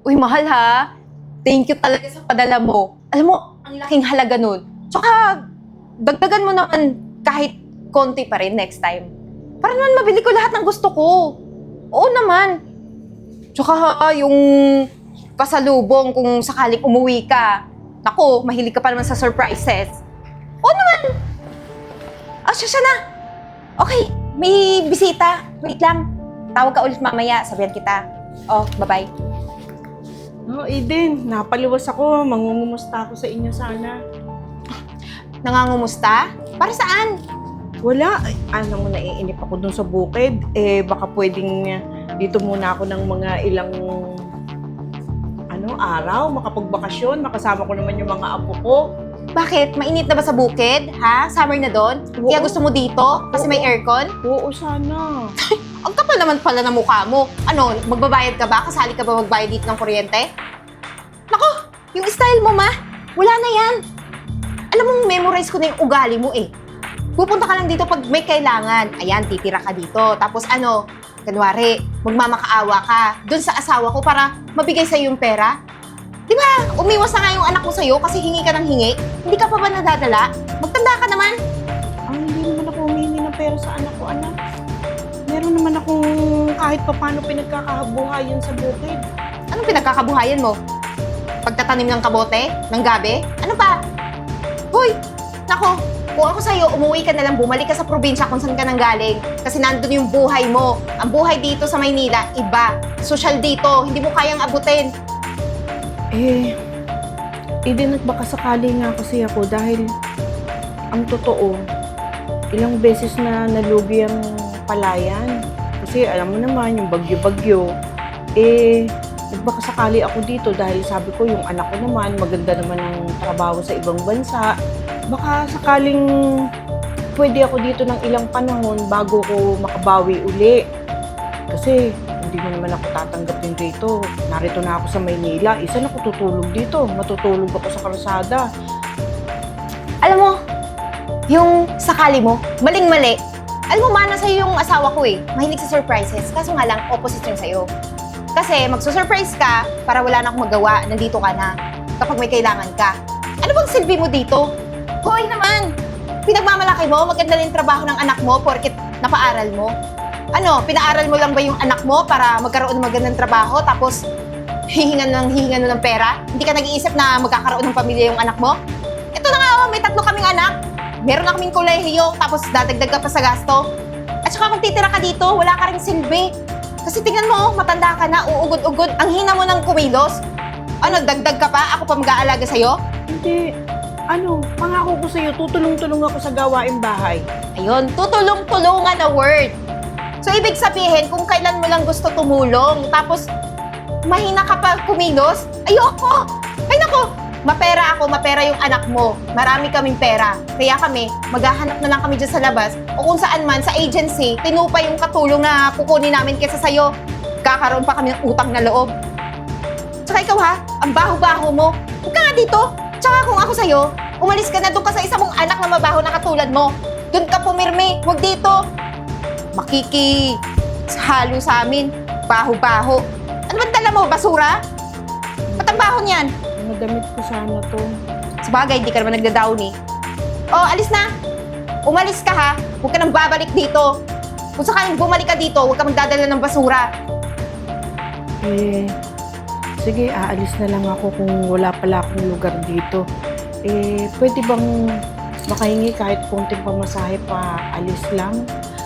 Uy, mahal ha. Thank you talaga sa padala mo. Alam mo, ang laking halaga nun. Tsaka, dagdagan mo naman kahit konti pa rin next time. Para naman mabili ko lahat ng gusto ko. Oo naman. Tsaka yung pasalubong kung sakaling umuwi ka. Naku, mahilig ka pa naman sa surprises. Oo naman. Siya na. Okay, may bisita. Wait lang. Tawag ka ulit mamaya. Sabihan kita. Bye-bye. Eden, napaliwas ako. Mangungumusta ako sa inyo sana. Nangangumusta? Para saan? Wala. Alam mo, naiinip ako dun sa bukid. Baka pwedeng dito muna ako ng mga ilang araw, makapagbakasyon. Makasama ko naman yung mga apo ko. Bakit? Mainit na ba sa bukid? Ha? Summer na doon? Oo. Kaya gusto mo dito? Kasi may aircon? Oo, sana. Ang kapal naman pala ng mukha mo. Ano, magbabayad ka ba? Kasali ka ba magbayad dito ng kuryente? Nako, yung style mo, ma. Wala na yan. Alam mo, memorize ko na yung ugali mo eh. Pupunta ka lang dito pag may kailangan. Ayan, titira ka dito. Tapos kunwari, magmamakaawa ka dun sa asawa ko para mabigay sa'yo yung pera. Di ba? Umiwas na nga yung anak ko sa'yo kasi hingi ka ng hingi. Hindi ka pa ba nadadala? Magtanda ka naman. Hindi naman ako humihingi ng pera sa anak ko, anak. Meron naman akong kahit paano pinagkakabuhayan sa bukid. Anong pinagkakabuhayan mo? Pagtatanim ng kabote? Ng gabi? Ano pa? Hoy! Nako, kung ako sa'yo, umuwi ka na lang, bumalik ka sa probinsya kung saan ka nang galing. Kasi nandun yung buhay mo. Ang buhay dito sa Maynila, iba. Social dito, hindi mo kayang abutin. Eden, at baka sakali nga kasi ako dahil ang totoo, ilang beses na nalugi ang palayan. Kasi alam mo naman, yung bagyo-bagyo, baka sakali ako dito dahil sabi ko yung anak ko naman, maganda naman ang trabaho sa ibang bansa. Baka sakaling pwede ako dito ng ilang panahon bago ko makabawi uli. Kasi hindi mo naman ako tatanggapin dito. Narito na ako sa Maynila. Isa na ako tutulog dito. Matutulog ako sa kalsada. Alam mo, yung sakali mo, maling-mali. Alam mo, mana sa'yo yung asawa ko eh. Mahilig sa surprises. Kaso nga lang, opposite yung sa'yo. Kasi magsusurprise ka para wala na akong magawa. Nandito ka na. Kapag may kailangan ka. Ano bang silbi mo dito? Hoy naman! Pinagmamalaki mo, maganda rin trabaho ng anak mo porket napaaral mo. Ano, pinaaral mo lang ba yung anak mo para magkaroon ng magandang trabaho tapos hihingan ng pera? Hindi ka nag-iisip na magkakaroon ng pamilya yung anak mo? Ito na nga, may 3 kaming anak. Meron na kaming kolehiyo tapos dadagdag ka pa sa gasto. At saka kung titira ka dito, wala ka ring silbi. Kasi tingnan mo, matanda ka na, uugod-ugod. Ang hina mo ng kumilos. Ano, dagdag ka pa? Ako pa mag-aalaga sa'yo? Hindi. Pangako ko sa'yo, tutulong-tulong ako sa gawaing bahay. Ayun, tutulong-tulungan na word. So, ibig sabihin, kung kailan mo lang gusto tumulong, tapos mahina ka pa kumilos, ayoko! Ay nako, mapera ako, mapera yung anak mo. Marami kaming pera. Kaya kami, maghahanap na lang kami dyan sa labas. O kung saan man, sa agency, tinupa yung katulong na kukunin namin kesa sa'yo. Kakaroon pa kami ng utang na loob. Tsaka ikaw ha, ang baho-baho mo. Huwag ka nga dito. Tsaka kung ako sa'yo, umalis ka na doon ka sa isa mong anak na mabaho na katulad mo. Doon ka pumirmi, huwag dito. Halo sa amin, baho-baho. Ano ba dala mo, basura? Ba't ang baho niyan? Mga damit ko sana to. Sabagay, di ka naman nagda-down eh. Alis na. Umalis ka ha. Huwag ka nang babalik dito. Kung sakaling bumalik ka dito, huwag ka magdadala ng basura. Sige, aalis na lang ako kung wala pala akong lugar dito. Pwede bang makahingi kahit konting pamasahe pa alis lang?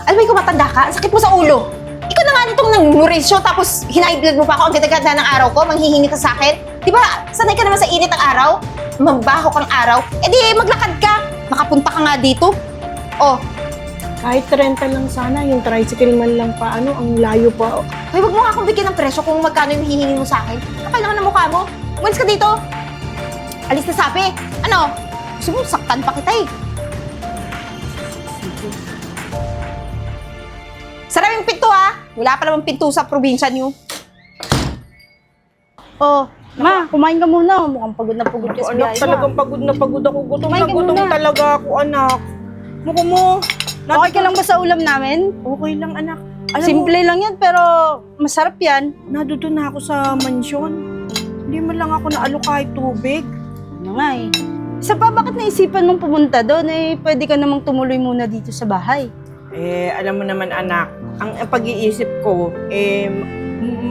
Alam mo, ikaw matanda ka? Ang sakit mo sa ulo. Ikaw na nga nitong nang-murisyo tapos hinaiblood mo pa ako ang ganda-ganda ng araw ko, manghihingi ka sa akin. Di ba, sanay ka naman sa init ng araw? Mambaho kang araw. Di maglakad ka. Makapunta ka nga dito. Kahit renta lang sana, yung tricycle man lang pa, ang layo pa. Hoy, wag mo nga akong bigyan ng presyo kung magkano yung hihingin mo sa akin. Kapal naman ang mukha mo. Umalis ka dito. Alis na sabi. Gusto mo, saktan pa kita eh. Sarap yung pinto ha. Wala pa namang pinto sa probinsya niyo. Ma, kumain ka muna. Mukhang pagod na pagod ka sa Anak, biyahe. talagang pagod na pagod ako. Gutom Kumain na ka gutom muna. talaga ako, anak. Mukha mo. Okay ka lang ba sa ulam namin? Okay lang, anak. Alam Simple lang yan, pero masarap yan. mo, naduto na ako sa mansyon. Hindi man lang ako naalo kahit tubig. Ano nga eh. Isa pa, bakit naisipan mong pumunta doon? Eh, pwede ka namang tumuloy muna dito sa bahay. Alam mo naman anak, ang pag-iisip ko,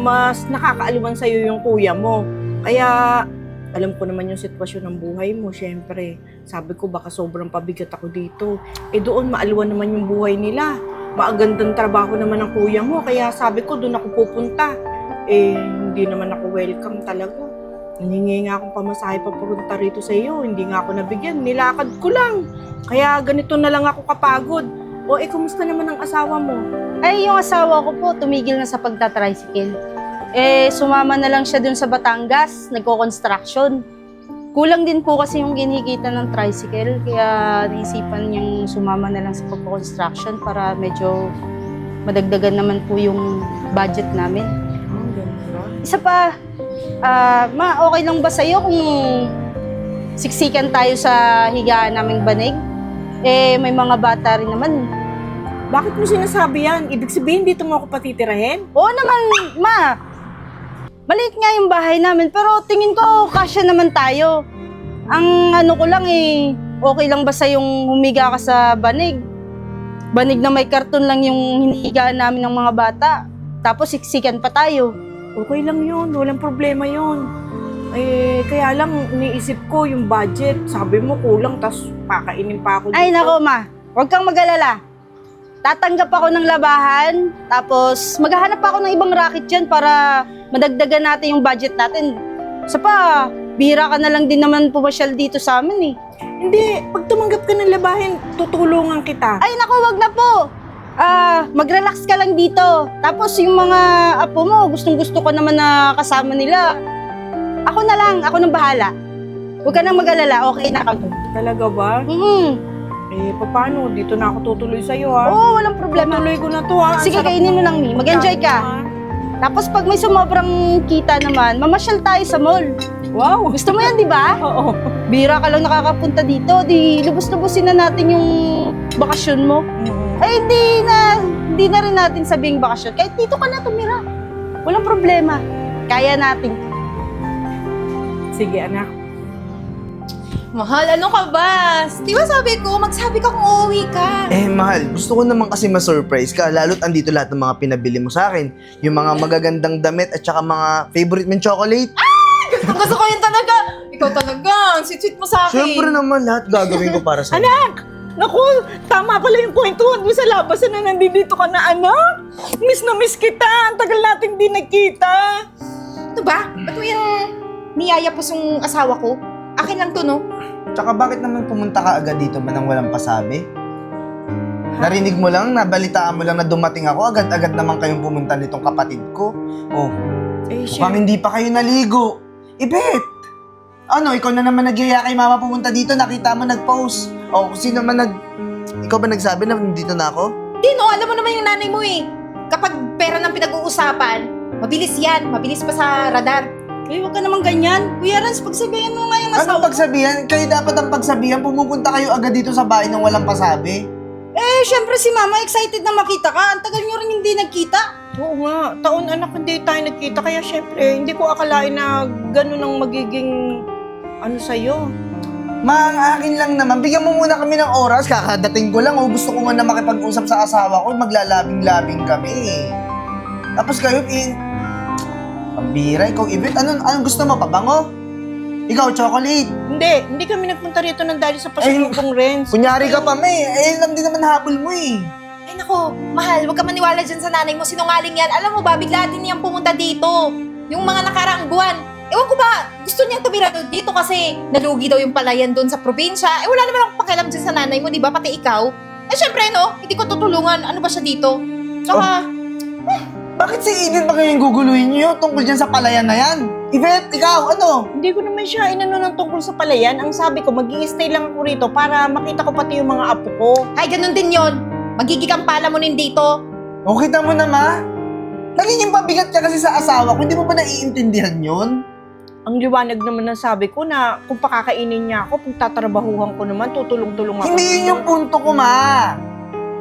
mas nakakaaliwan sa'yo yung kuya mo. Kaya, alam ko naman yung sitwasyon ng buhay mo, syempre. Sabi ko, baka sobrang pabigat ako dito. Doon, maaliwan naman yung buhay nila. Maagandang trabaho naman ng kuya mo, kaya sabi ko, doon ako pupunta. Hindi naman ako welcome talaga. Hiningi nga akong pamasahe papunta rito sa iyo, hindi nga ako nabigyan, nilakad ko lang. Kaya ganito na lang ako kapagod. Kumusta naman ang asawa mo? Ay, yung asawa ko po, tumigil na sa pagta-tricycle. Sumama na lang siya dun sa Batangas, nagko-construction. Kulang din po kasi yung kinikita ng tricycle, kaya naisipan niyang sumama na lang sa pagko-construction para medyo madagdagan naman po yung budget namin. Ganun ba? Isa pa, okay lang ba sa'yo kung siksikan tayo sa higaan naming banig? May mga bata rin naman. Bakit mo sinasabi yan? Ibig sabihin, dito mo ako patitirahin? Oo naman, ma. Maliit nga yung bahay namin, pero tingin ko kasya naman tayo. Ang ano ko lang okay lang ba sa yung humiga ka sa banig? Banig na may karton lang yung hinihigaan namin ng mga bata. Tapos siksikan pa tayo. Okay lang yun, walang problema yun. Kaya lang, iniisip ko yung budget. Sabi mo kulang, tas pakainin pa ako dito. Ay nako ma, huwag kang mag-alala. Tatanggap ako ng labahan, tapos maghahanap ako ng ibang racket dyan para madagdagan natin yung budget natin. Isa pa, bihira ka na lang din naman pumasyal dito sa amin eh. Hindi, pag tumanggap ka ng labahin, tutulungan kita. Ay naku, wag na po. Mag-relax ka lang dito. Tapos yung mga apo mo, gustong-gusto ko naman na kasama nila. Ako na lang, ako nang bahala. Huwag ka nang mag-alala, okay na ako. Talaga ba? Paano? Dito na ako tutuloy sa'yo, ha? Oo, walang problema. Tutuloy ko na to, ha? Sige, Sarap kainin mo lang, Mi. Mag-enjoy ka. ha? Tapos pag may sumobrang kita naman, mamasyal tayo sa mall. Wow! Gusto mo yan, di ba? Oo. Bira ka lang nakakapunta dito, di lubos-lubosin na natin yung bakasyon mo. Hindi na rin natin sabing bakasyon. Kahit dito ka na tumira. Walang problema. Kaya natin. Sige, anak. Mahal, ano ka ba? Di ba sabi ko, magsabi ka kung uuwi ka. Mahal, gusto ko naman kasi ma-surprise ka, lalo't andito lahat ng mga pinabili mo sa akin. Yung mga magagandang damit at saka mga favorite mong chocolate. Gusto ko yun talaga. Ikaw talaga, ang sweet mo sa akin. Siyempre naman, lahat gagawin ko para sa'yo. Anak! Naku, tama pala yung kwentuhan mo sa labasan na nandito ka na, anak. Miss na miss kita. Ang tagal natin di nagkita. Ano ba? Ba't mo yung niyaya po yung asawa ko? Akin lang to, no? Tsaka bakit naman pumunta ka agad dito ba nang walang pasabi? Narinig mo lang, nabalitaan mo lang na dumating ako, agad-agad naman kayong pumunta nitong kapatid ko. Mukhang hindi pa kayo naligo. Ibet! Ano, ikaw na naman nagyaya kay mama pumunta dito, nakita mo nag-post. Sino man Ikaw ba nagsabi na nandito na ako? Di, no? Alam mo naman yung nanay mo eh. Kapag pera ng pinag-uusapan, mabilis yan. Mabilis pa sa radar. Huwag ka naman ganyan. Kuya Rans, pagsabihan mo nga yung Ano asawa. pagsabihan? Kayo dapat ang pagsabihan, pumupunta kayo agad dito sa bahay nang walang pasabi. Syempre si mama excited na makita ka. Ang tagal nyo rin hindi nagkita. Oo nga, taon anak hindi tayo nagkita. Kaya syempre, hindi ko akalain na ganun ang magiging sa'yo. Ma, ang akin lang naman, bigyan mo muna kami ng oras. Kakadating ko lang, gusto ko nga na makipag-usap sa asawa ko, maglalabing-labing kami. Tapos kayo, pambira, ikaw, Ibet, anong gusto mo, pabango? Ikaw, chocolate. Hindi kami nagpunta rito ng dahil sa pasalubong Renz. Kunyari ka pa, May. Lang din naman habol mo eh. Ay nako, mahal, huwag ka maniwala dyan sa nanay mo. Sinungaling yan. Alam mo ba, bigla din niyang pumunta dito. Yung mga nakaraang buwan. Ewan ko ba, gusto niyang tumira dito kasi nalugi daw yung palayan doon sa probinsya. Wala naman akong pakialam dyan sa nanay mo, di ba? Pati ikaw. Syempre, no? Hindi ko tutulungan. Ano ba siya dito? Tsaka, Bakit si Eden ba kayong guguluhin niyo tungkol dyan sa palayan na yan? Ibet, ikaw, ano? Hindi ko naman siya inano ng tungkol sa palayan. Ang sabi ko, mag-i-stay lang ako rito para makita ko pati yung mga apo ko. ay, ganun din yon. Magiging pala mo nin dito. O, kita mo na, Ma? Nagiging pabigat ka kasi sa asawa ko, hindi mo ba naiintindihan yun? Ang liwanag naman ng sabi ko na kung pakakainin niya ako, kung tatrabahuhan ko naman, tutulong-tulong ako. Hindi yun yung punto ko, Ma.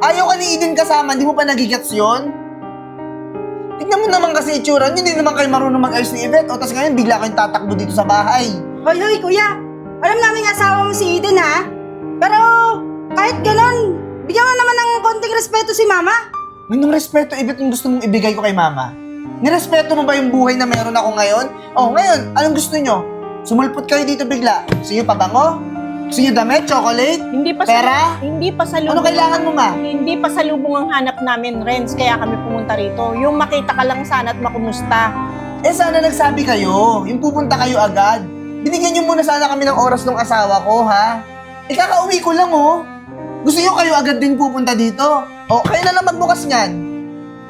Ayaw ka ni Eden kasama, hindi mo pa nagigets yun? Tignan mo naman kasi itsura niyo, hindi naman kayo marunong mag-ayos ni Yvette. O, tas ngayon, bigla kayong tatakbo dito sa bahay. Hoy, kuya! Alam namin asawa mo si Eden, ha? Pero kahit ganon, bigyan mo naman ng konting respeto si mama. Anong respeto, Yvette, yung gusto mong ibigay ko kay mama? Nirespeto mo ba yung buhay na meron ako ngayon? O, ngayon, anong gusto nyo? Sumulpot kayo dito bigla. Gusto nyo pabango? Gusto nyo damit, chocolate? Hindi pa Pera? Hindi pa salubong. Ano kailangan mo, ma? Hindi pa salubong ang hanap namin, Renz, kaya kami pumunta rito. Yung makita ka lang sana at makumusta. Eh, sana nagsabi kayo. Yung pupunta kayo agad. Binigyan nyo muna sana kami ng oras ng asawa ko, ha? Eh, kakauwi ko lang, oh. Gusto nyo kayo agad din pupunta dito? O, kayo na lang magbukas niyan.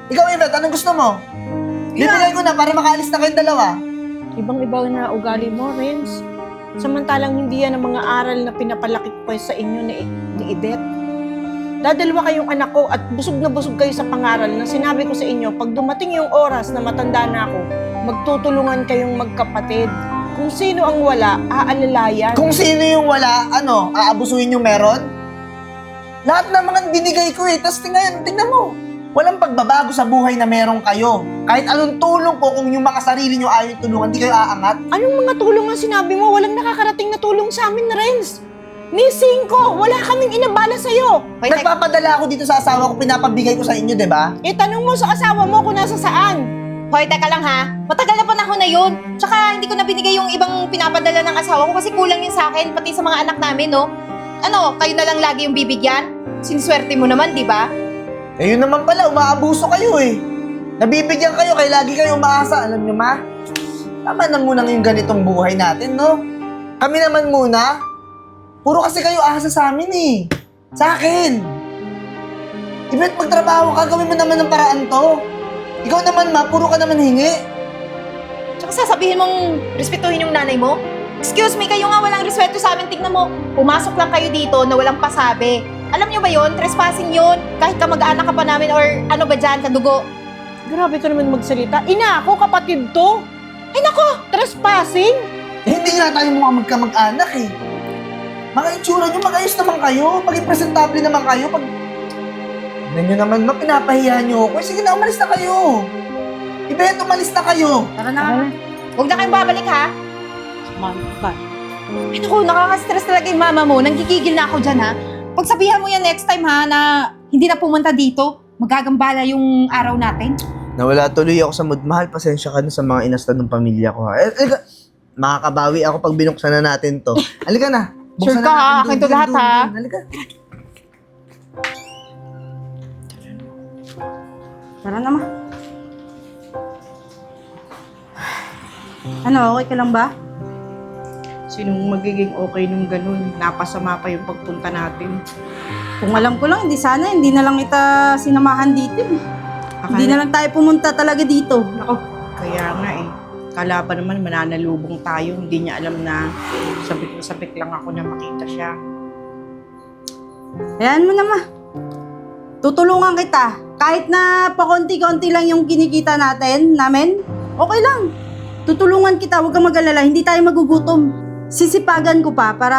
Ikaw, Yvette, anong gusto mo? Bibigay ko na para makaalis na kayong dalawa. Ibang-iba na ugali mo, Renz. Samantalang hindi yan ang mga aral na pinapalaki ko kayo sa inyo ni Yvette. Dadalwa kayong anak ko at busog na busog kayo sa pangaral na sinabi ko sa inyo, pag dumating yung oras na matanda na ako, magtutulungan kayong magkapatid. Kung sino ang wala, aalalayan. Kung sino yung wala, ano, aabusuhin yung meron? Lahat ng mga binigay ko eh. Tapos tingnan mo. Walang pagbabago sa buhay na meron kayo. Kahit anong tulong ko, kung yung mga sarili nyo ayaw tulungan, di kayo aangat. Anong mga tulong ang sinabi mo? Walang nakakarating na tulong sa amin, Renz. Ni Cinco, wala kaming inabala sa'yo. Hoy, Nagpapadala ako dito sa asawa ko, pinapabigay ko sa inyo, di ba? Tanong mo sa asawa mo kung nasa saan. Hoy, teka lang ha. Matagal na panahon na yun. Tsaka hindi ko na binigay yung ibang pinapadala ng asawa ko kasi kulang yun sa akin, pati sa mga anak namin, no? Ano, kayo na lang lagi yung bibigyan? Siniswerte mo naman, di ba? Eh yun naman pala, umaabuso kayo eh. Nabibigyan kayo, kaya lagi kayo umaasa. Alam nyo ma, tama na muna yung ganitong buhay natin, no? Kami naman muna, puro kasi kayo asa sa amin eh. Sa akin. Ibet magtrabaho ka, gawin mo naman ng paraan to. Ikaw naman ma, puro ka naman hingi. Tsaka sasabihin mong respetuhin yung nanay mo? Excuse me, kayo nga walang respeto sa amin. Tignan mo, pumasok lang kayo dito na walang pasabi. Alam nyo ba yon? Trespassing yon. Kahit kamag-anak ka pa namin or ano ba dyan, kadugo. Grabe ka naman magsalita. Ina ako, kapatid to. Ay nako, trespassing. Eh hindi nga tayo mga magkamag-anak eh. Mga itsura nyo, mag-ayos naman kayo. Maging presentable naman kayo. Pag... Tignan nyo naman, ma, pinapahiya nyo ako. Eh, sige na, umalis na kayo. Ibet, umalis na kayo. Tara na. Huwag na kayong babalik ha. Ay naku, nakaka-stress talaga yung mama mo. Nanggigigil na ako dyan ha. Pagsabihan mo yan next time ha, na hindi na pumunta dito. Magagambala yung araw natin. Nawala tuloy ako sa mood. Mahal, pasensya ka na sa mga inasta ng pamilya ko ha. Makakabawi ako pag binuksan na natin to. Halika na. Sure Buksan ka, na natin akin to doon, lahat, doon, ha? doon. Halika. Tara na, ma. Ano, okay ka lang ba? Sinong magiging okay nung ganun? Napasama pa yung pagpunta natin. Kung alam ko lang, hindi na lang kita sinamahan dito. Hindi na lang tayo pumunta talaga dito. Ako, kaya nga eh. Kala pa naman mananalubong tayo. Hindi niya alam na sabik lang ako na makita siya. Ayan mo na, ma. Tutulungan kita. Kahit na pakonti-konti lang yung kinikita namin, okay lang. Tutulungan kita, huwag kang mag-alala, hindi tayo magugutom. Sisipagan ko pa para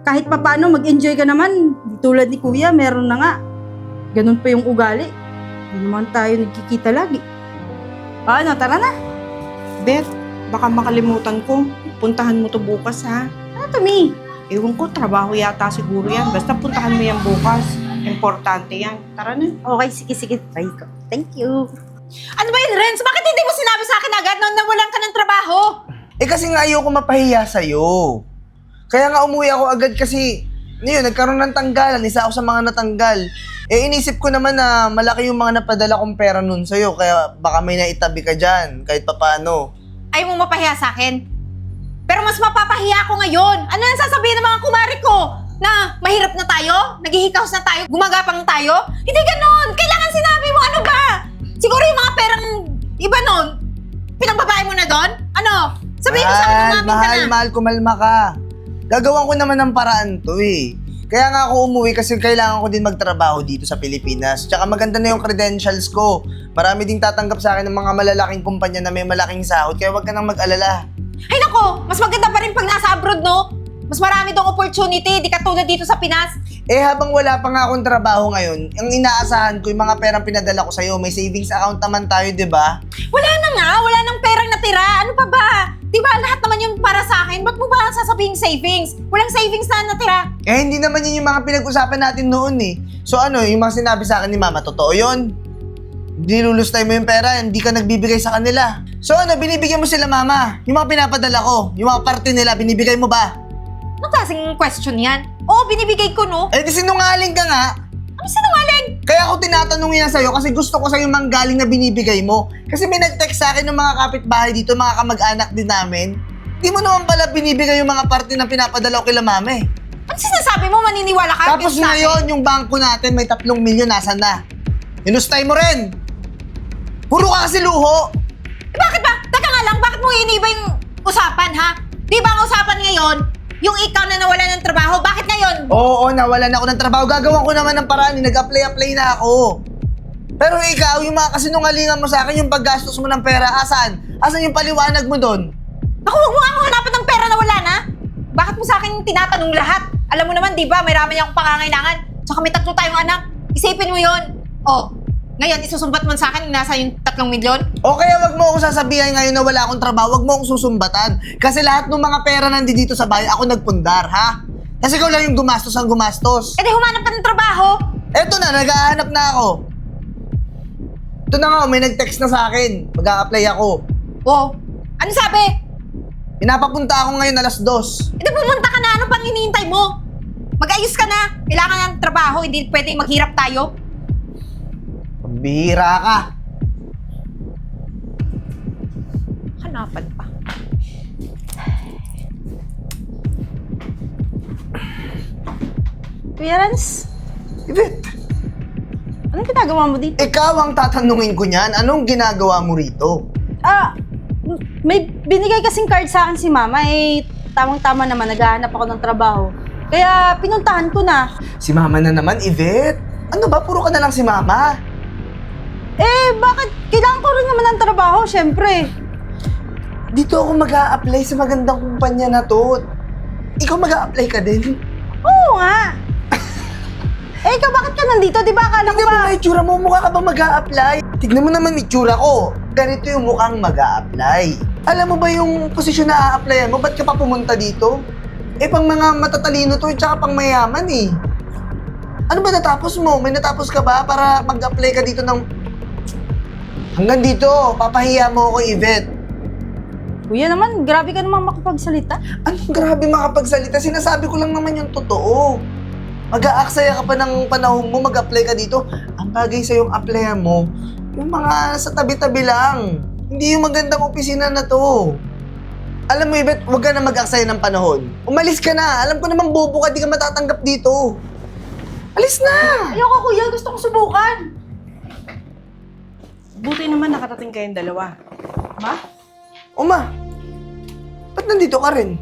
kahit papano mag-enjoy ka naman. Di tulad ni Kuya, meron na nga. Ganun pa yung ugali. Hindi naman tayo nagkikita lagi. Ano, tara na. Beth, baka makalimutan ko. Puntahan mo to bukas ha. Ano to, Mi? Ewan ko, trabaho yata siguro yan. Basta puntahan mo yan bukas. Importante yan. Tara na. Okay, sige, try ko. Thank you. Ano ba yun, Renz? Bakit hindi mo sinabi sa akin agad na nawalan ka ng trabaho? Eh kasi nga ayoko mapahiya sa'yo. Kaya nga umuwi ako agad kasi, yun, nagkaroon ng tanggalan. Isa ako sa mga natanggal. Eh inisip ko naman na malaki yung mga napadala kong pera nun sa'yo. Kaya baka may naitabi ka dyan, kahit papano. Ayaw mo mapahiya sa akin? Pero mas mapapahiya ako ngayon. Ano ang sasabihin ng mga kumari ko? Na mahirap na tayo? Naghihikaos na tayo? Gumagapang tayo? Hindi ganon! Kailangan sinabi mo, ano ba? Siguro yung mga perang iba nun, pinangbabae mo na doon? Ano? Sabihin mo sa akin, umamin ka na. Mahal, kumalma ka. Gagawan ko naman ng paraan to eh. Kaya nga ako umuwi kasi kailangan ko din magtrabaho dito sa Pilipinas. Tsaka maganda na yung credentials ko. Marami ding tatanggap sa akin ng mga malalaking kumpanya na may malaking sahod. Kaya wag ka nang mag-alala. Ay nako, mas maganda pa rin pag nasa abroad, no? Mas marami dong opportunity, di katulad dito sa Pinas. Eh habang wala pa nga akong trabaho ngayon, ang inaasahan ko yung mga perang pinadala ko sa'yo, may savings account naman tayo, di ba? Wala na nga, wala nang perang natira. Ano pa ba? Di ba lahat naman yung para sa akin? Ba't mo ba sasabihin savings? Walang savings na natira. Eh hindi naman yun yung mga pinag-usapan natin noon eh. So ano, yung mga sinabi sa akin ni Mama, totoo yun? Nilulustay mo yung pera, hindi ka nagbibigay sa kanila. So ano, binibigyan mo sila Mama? Yung mga pinapadala ko, yung mga parte nila, binibigay mo ba? Anong klaseng question yan? Oo, binibigay ko, no? Eh di sinungaling ka nga. Ano sinungaling? Kaya ako tinatanong yan sa'yo kasi gusto ko sa'yo manggaling na binibigay mo. Kasi may nag-text sa akin ng mga kapitbahay dito, mga kamag-anak din namin. Di mo naman pala binibigay yung mga parte na pinapadala ko kila Mame. Ano sinasabi mo? Maniniwala ka? Tapos Yung sa akin? ngayon, yung bangko natin may 3 milyon, nasan na? Inustay mo rin! Puro ka kasi luho! Eh, bakit ba? Teka nga lang, bakit mo iniba yung usapan, ha? Di ba ang usapan ngayon, yung ikaw na nawala ng trabaho, bakit ngayon? Oo, nawalan ako ng trabaho. Gagawan ko naman ng paraan. Nag-apply na ako. Pero ikaw, yung mga kasinungalingan mo sa akin, yung paggastos mo ng pera, asan? Asan yung paliwanag mo doon? Ako, huwag mo nga akong hanapan ng pera na wala na. Bakit mo sa akin tinatanong lahat? Alam mo naman, di ba, may rami akong pangangailangan. Tsaka may 3 tayong anak. Isipin mo yon. Oh, ngayon, isusumbat mo sa akin yung nasa yung 3 milyon? O kaya wag mo akong sasabihin ngayon na wala akong trabaho, wag mo akong susumbatan. Kasi lahat ng mga pera nandito sa bahay, ako nagpundar, ha? Kasi ikaw lang yung gumastos ang gumastos. Eh di humanap ka ng trabaho. Eto na, naghahanap na ako. Ito na nga, may nag-text na sa akin. Mag-a-apply ako. Oh, ano sabi? Pinapapunta ako ngayon alas 2. Eh di pumunta ka na, ano pang hinihintay mo? Mag-ayos ka na. Kailangan ng trabaho, hindi pwedeng maghirap tayo. Bihira ka. Hanapan pa. Kuya Rans, Yvette, anong ginagawa mo dito? ikaw ang tatanungin ko niyan. Anong ginagawa mo rito? May binigay kasing card sa akin si Mama, eh tamang-tama naman, naghahanap ako ng trabaho. Kaya pinuntahan ko na. Si Mama na naman, Yvette. Ano ba? Puro ka na lang si Mama. Eh, bakit? Kailangan ko rin naman ng trabaho, syempre. Dito ako mag-a-apply sa magandang kumpanya na to. Ikaw mag-a-apply ka din? Oo nga. Eh, ikaw bakit ka nandito? Di ba akala ko Tignan mo ba? nga itsura mo, mukha ka ba mag-a-apply? Tignan mo naman itsura ko. Ganito yung mukhang mag-a-apply. Alam mo ba yung posisyon na a-applyan mo? Ba't ka pa pumunta dito? Eh, pang mga matatalino to, tsaka pang mayaman eh. Ano ba natapos mo? May natapos ka ba para mag-apply ka dito ng... Hanggang dito, papahiya mo ako, Yvette. Kuya naman, grabe ka naman makapagsalita. Anong grabe makapagsalita? Sinasabi ko lang naman yung totoo. Mag-aaksaya ka pa ng panahon mo, mag-apply ka dito. Ang bagay sa yung applyan mo, yung mga sa tabi-tabi lang. Hindi yung magandang opisina na to. Alam mo, Yvette, huwag ka na mag-aksaya ng panahon. Umalis ka na. Alam ko naman bobo ka, di ka matatanggap dito. Alis na! Ayoko kuya, gusto kong subukan. Buti naman nakarating kayong dalawa. Ma? Uma, ba't nandito ka rin?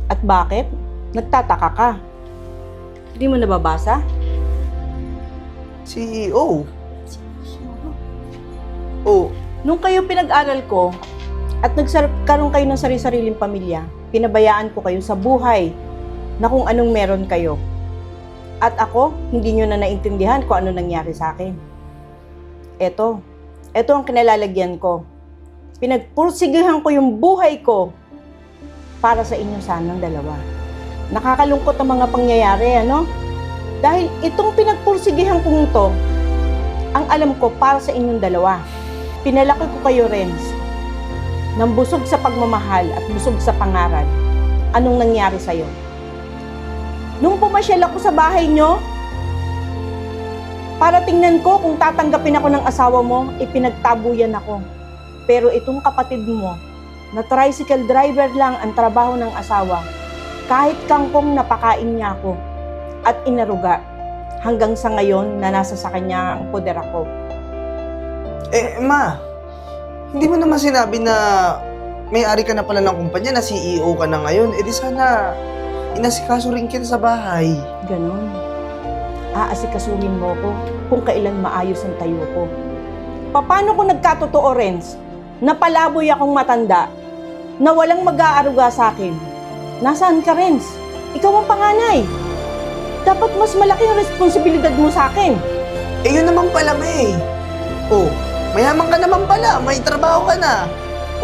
At bakit? Nagtataka ka. Hindi mo nababasa? CEO. Oh, Nung kayo pinag-aral ko at nagkaroon kayo ng sarili-sariling pamilya, pinabayaan ko kayo sa buhay na kung anong meron kayo. At ako, hindi nyo na naintindihan kung ano nangyari sa akin. Eto ang kinalalagyan ko. Pinagpursigihan ko yung buhay ko para sa inyo sanang dalawa. Nakakalungkot ang mga pangyayari, ano? Dahil itong pinagpursigihan kong to, ang alam ko para sa inyong dalawa. Pinalaki ko kayo, Renz, ng busog sa pagmamahal at busog sa pangarap. Anong nangyari sa'yo? Nung pumasyal ako sa bahay nyo, para tingnan ko kung tatanggapin ako ng asawa mo, ipinagtabuyan ako. Pero itong kapatid mo, na tricycle driver lang ang trabaho ng asawa, kahit kangkong napakain niya ako at inaruga hanggang sa ngayon na nasa sa kanya ang poder ako. Ma, hindi mo naman sinabi na may-ari ka na pala ng kumpanya, na CEO ka na ngayon. Eh di sana, inasikaso rin kita sa bahay. Ganon. Aasikasuhin mo ko kung kailan maayos ang tayo ko. Paano kung nagkatotoo, Renz, na palaboy akong matanda, na walang mag-aaruga sa akin? Nasaan ka, Renz? Ikaw ang panganay. Dapat mas malaki ang responsibilidad mo sa akin. Eh, yun naman pala, May. Oh, mayaman ka naman pala. May trabaho ka na.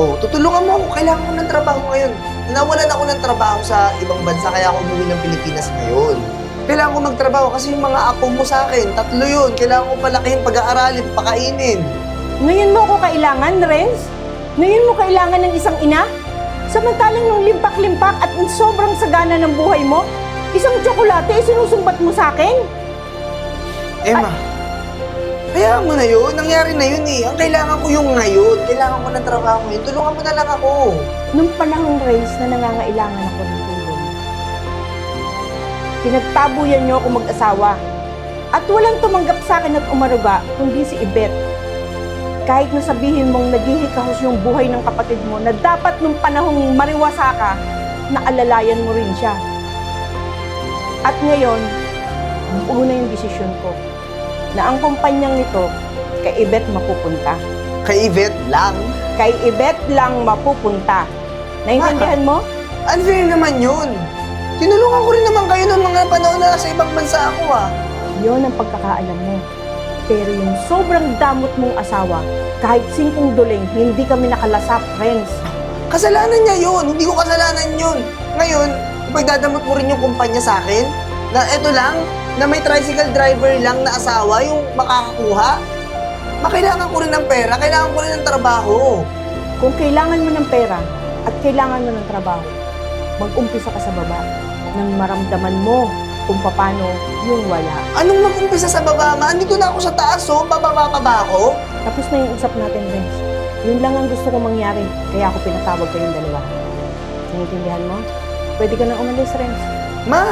Oh, tutulungan mo ako. Kailangan ko ng trabaho ngayon. Nawalan ako ng trabaho sa ibang bansa kaya ako umuwi ng Pilipinas ngayon. Kailangan ko magtrabaho kasi yung mga apo mo sa akin, 3 yun. Kailangan ko palakihin, pag-aaralin, pakainin. Ngayon mo ako kailangan, Renz? Ngayon mo kailangan ng isang ina? Samantalang nung limpak-limpak at sobrang sagana ng buhay mo, isang tsokolate sinusumbat mo sa akin? Emma, kaya mo na yun. Nangyari na yun eh. Ang kailangan ko yung ngayon. Kailangan ko ng trabaho ngayon. Tulungan mo na lang ako. Nung panahong Renz na nangangailangan ako ng tulong, pinagtabuyan niyo ako mag-asawa. At walang tumanggap sa akin at umaruga, kundi si Yvette. Kahit na sabihin mong naghihikahos yung buhay ng kapatid mo na dapat nung panahong mariwasa ka, naalalayan mo rin siya. At ngayon, una yung desisyon ko na ang kumpanyang nito kay Yvette mapupunta. Kay Yvette lang. Kay Yvette lang mapupunta. Naintindihan mo? Unfair naman yun. Tinulungan ko rin naman kayo ng mga panahon na nasa ibang bansa ako ah. Yon ang pagkakaalam mo. Pero yung sobrang damot mong asawa, kahit 5 duling, hindi kami nakalasap, friends. Kasalanan niya yun. Hindi ko kasalanan yun. Ngayon, ipagdadamot mo rin yung kumpanya sa akin? Na eto lang, na may tricycle driver lang na asawa yung makakakuha? Kailangan ko rin ng pera, kailangan ko rin ng trabaho. Kung kailangan mo ng pera at kailangan mo ng trabaho, mag-umpisa ka sa baba nang maramdaman mo kung paano yung wala. Anong mag-umpisa sa baba, ma? Andito na ako sa taas, oh. Bababa pa ba ako? Tapos na yung usap natin, friends. Yun lang ang gusto kong mangyari, kaya ako pinatawag kayong dalawa. Naiintindihan mo? Pwede ka nang umalis, friends. Ma!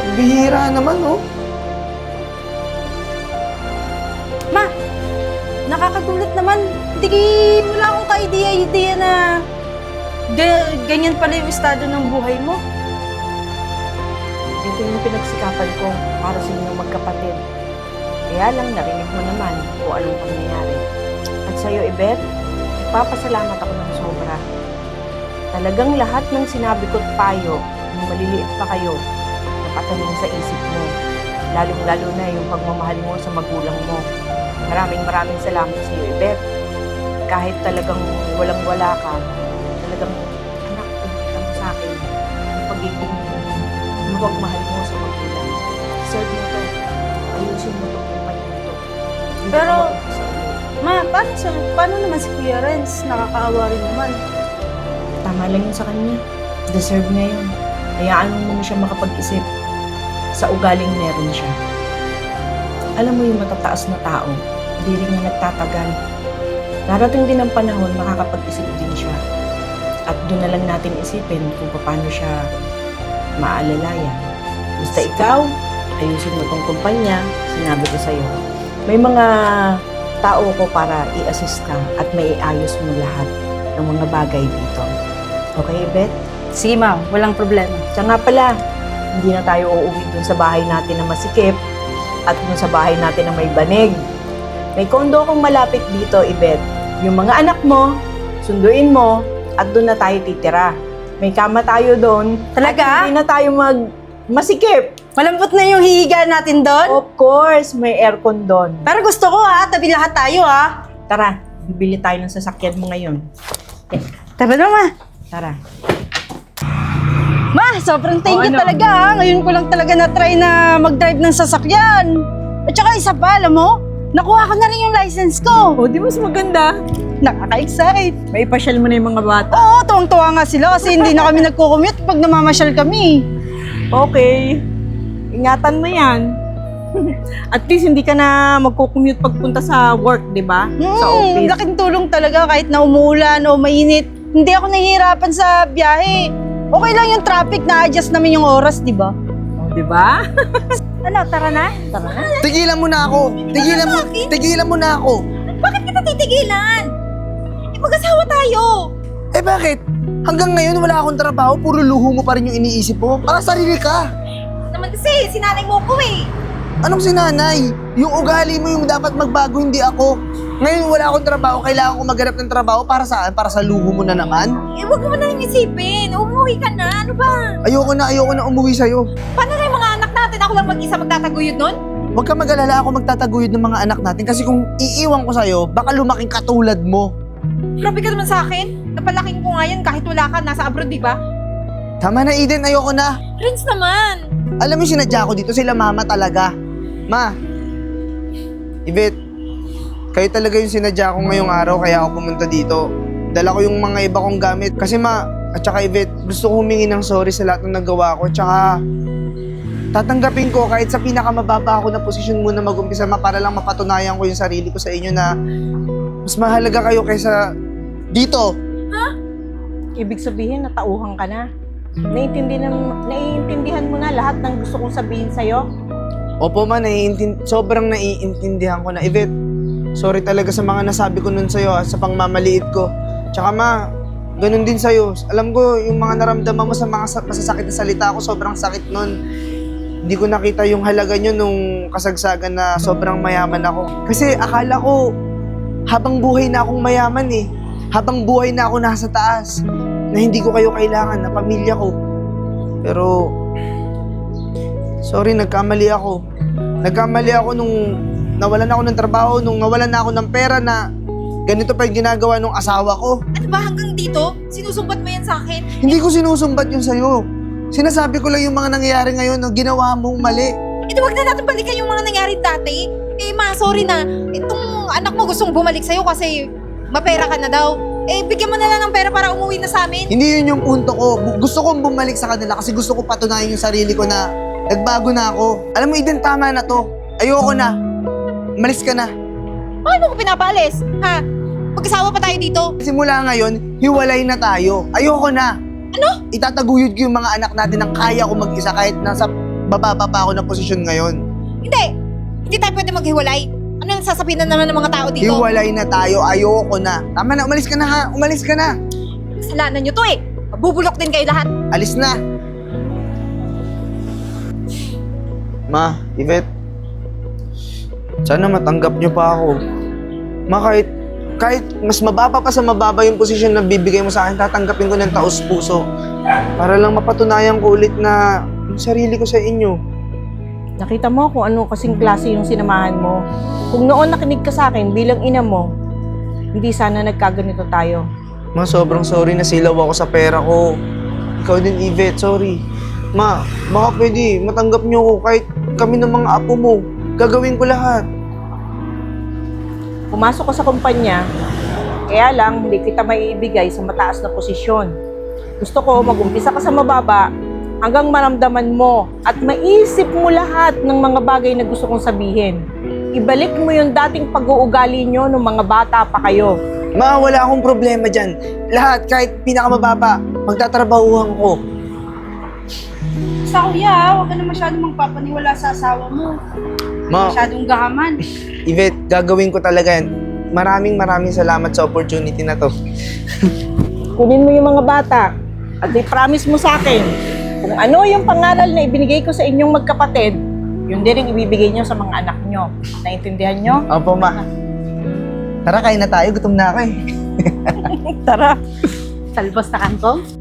Ang bihira naman, oh. Ma, nakakagulat naman. Hindi wala akong ka-idea na ganyan pala yung estado ng buhay mo. Ito yung pinagsikapan ko para sa inyong magkapatid. Kaya lang narinig mo naman kung anong pangyayari. At sa'yo, Yvette, ipapasalamat ako ng sobra. Talagang lahat ng sinabi ko't payo nung maliliit pa kayo, napatanim sa isip mo. Lalong-lalo na yung pagmamahal mo sa magulang mo. Maraming salamat sa'yo, Yvette. Kahit talagang walang-wala ka, talagang anak, pinakita mo sa akin yung pagiging mapagmahal mo sa magulang. Deserve mo to. Ayusin mo itong kumpanya nito. Hindi Pero, ka mag-umpisa ulit. Ma, paano naman si Kuya Renz? Nakakaawa rin naman. Tama lang yun sa kanya. Deserve niya yun. Hayaan mo muna siya makapag-isip sa ugaling meron siya. Alam mo yung matataas na tao, hindi rin niya nagtatagal. Darating din ang panahon, makakapag-isip din siya. At doon na lang natin isipin kung paano siya maalalayan. Basta ikaw, ayusin mo tong kumpanya, sinabi ko sa'yo. May mga tao ko para i-assist ka at may iayos mo lahat ng mga bagay dito. Okay, Beth? Sige, Ma, walang problema. Siya nga pala, hindi na tayo uuwi dun sa bahay natin na masikip at dun sa bahay natin na may banig. May kondo akong malapit dito, Yvette. Yung mga anak mo, sunduin mo, at doon na tayo titira. May kama tayo doon. Talaga? At hindi na tayo masikip. Malambot na yung hihiga natin doon? Of course, may aircon doon. Pero gusto ko tabi lahat tayo Tara, bibili tayo ng sasakyan mo ngayon. Tara na, Ma. Tara. Ma, sobrang thank you ano? talaga Ngayon ko lang talaga na-try na mag-drive ng sasakyan. At saka isa pa, alam mo, nakuha ko na rin yung license ko. O, di mas maganda. Nakaka-excite. May ipasyal mo na yung mga bata. Oo, tuwang-tuwa nga sila kasi hindi na kami nagko-commute pag namamasyal kami. Okay. Ingatan mo yan. At least hindi ka na magko-commute pagpunta sa work, di ba? Sa office. Laking tulong talaga kahit na umuulan o mainit. Hindi ako nahihirapan sa biyahe. Okay lang yung traffic, na-adjust namin yung oras, di ba? O, di ba? Ano, tara na? Tara na. Tigilan mo na ako. Tigilan mo na ako. Bakit kita titigilan? Mag-asawa tayo. Eh bakit? Hanggang ngayon wala akong trabaho, puro luho mo pa rin yung iniisip mo. Para sarili ka. Naman kasi, sinanay mo ko eh. Anong sinanay? Yung ugali mo yung dapat magbago, hindi ako. Ngayon wala akong trabaho, kailangan ko maghanap ng trabaho para saan? Para sa luho mo na naman? Eh, huwag mo na lang isipin. Umuwi ka na. Ano ba? Ayoko na umuwi sa'yo. Paano na yung mga anak natin? Ako lang mag-isa magtataguyod nun? Huwag ka mag-alala, ako magtataguyod ng mga anak natin kasi kung iiwan ko sa'yo, baka lumaking katulad mo. Grabe ka naman sa akin. Napalaking ko nga yan kahit wala ka. Nasa abroad, di ba? Tama na, Eden, ayoko na. Prince naman. Alam mo yung sinadya ko dito, sila mama talaga. Ma, Yvette, kayo talaga yung sinadya ko ngayong araw kaya ako pumunta dito. Dala ko yung mga iba kong gamit. Kasi ma, at saka Yvette, gusto ko humingi ng sorry sa lahat ng nagawa ko. Tsaka, tatanggapin ko kahit sa pinakamababa ako na posisyon muna mag-umpisa ma para lang mapatunayan ko yung sarili ko sa inyo na mas mahalaga kayo kaysa dito. Ibig sabihin, natauhan ka na. Naiintindihan mo na lahat ng gusto kong sabihin sa'yo. Opo ma, sobrang naiintindihan ko na. Yvette, sorry talaga sa mga nasabi ko nun sa'yo sa pangmamaliit ko. Tsaka ma, ganun din sa'yo. Alam ko, yung mga naramdaman mo sa mga masasakit na salita ko, sobrang sakit nun. Hindi ko nakita yung halaga nyo nung kasagsagan na sobrang mayaman ako. Kasi akala ko, habang buhay na akong mayaman eh. Habang buhay na ako nasa taas. Na hindi ko kayo kailangan, na pamilya ko. Pero, sorry, nagkamali ako. Nagkamali ako nung nawalan ako ng trabaho, nung nawalan na ako ng pera na ganito pa yung ginagawa ng asawa ko. Ano ba hanggang dito? Sinusumbat mo yan sa akin? Hindi ko sinusumbat yun sa'yo. Sinasabi ko lang yung mga nangyayari ngayon na ginawa mong mali. Eh, di wag na natin balikan yung mga nangyari dati. Eh, ma, sorry na. Itong anak mo gustong bumalik sa'yo kasi mapera ka na daw. Eh, bigyan mo na lang ng pera para umuwi na sa amin. Hindi yun yung punto ko. Gusto kong bumalik sa kanila kasi gusto ko patunayan yung sarili ko na nagbago na ako. Alam mo, Eden, tama na to. Ayoko na. Malis ka na. Paano ko pinapalis? Ha? Mag-asawa pa tayo dito. Simula ngayon, hiwalay na tayo. Ayoko na. Ano? Itataguyod ko yung mga anak natin ng kaya ko mag-isa kahit nasa bababa pa ako na posisyon ngayon. Hindi. Hindi tayo pwede maghiwalay. Ano ang sasabihin na naman ng mga tao dito? Hiwalay na tayo. Ayoko na. Tama na, umalis ka na ha. Umalis ka na. Kasalanan nyo to eh. Mabubulok din kayo lahat. Alis na. Ma, Yvette, sana matanggap niyo pa ako. Ma, kahit mas mababa pa sa mababa yung posisyon na bibigay mo sa akin, tatanggapin ko ng taos puso. Para lang mapatunayan ko ulit na yung sarili ko sa inyo. Nakita mo kung ano kasing klase yung sinamahan mo. Kung noon nakinig ka sa akin bilang ina mo, hindi sana nagkaganito tayo. Ma, sobrang sorry na silaw ako sa pera ko. Ikaw din, Yvette, sorry. Ma, baka pwede matanggap niyo ako kahit kami ng mga apo mo. Gagawin ko lahat. Pumasok ka sa kumpanya, kaya lang hindi kita maiibigay sa mataas na posisyon. Gusto ko mag-umpisa ka sa mababa hanggang maramdaman mo at maisip mo lahat ng mga bagay na gusto kong sabihin. Ibalik mo yung dating pag-uugali nyo nung mga bata pa kayo. Ma, wala akong problema dyan. Lahat, kahit pinakamababa, magtatrabahuhan ko. Sa kuya, huwag ka na masyadong magpapaniwala sa asawa mo. Ma, Masyadong gahaman. Yvette, gagawin ko talaga yan. Maraming salamat sa opportunity na to. Kunin mo yung mga bata at i-promise mo sa akin kung ano yung pangaral na ibinigay ko sa inyong magkapatid, yun din ang ibibigay nyo sa mga anak nyo. Naintindihan nyo? Opo, ma. Tara, kain na tayo. Gutom na ako eh. Tara! Talbos na kangkong?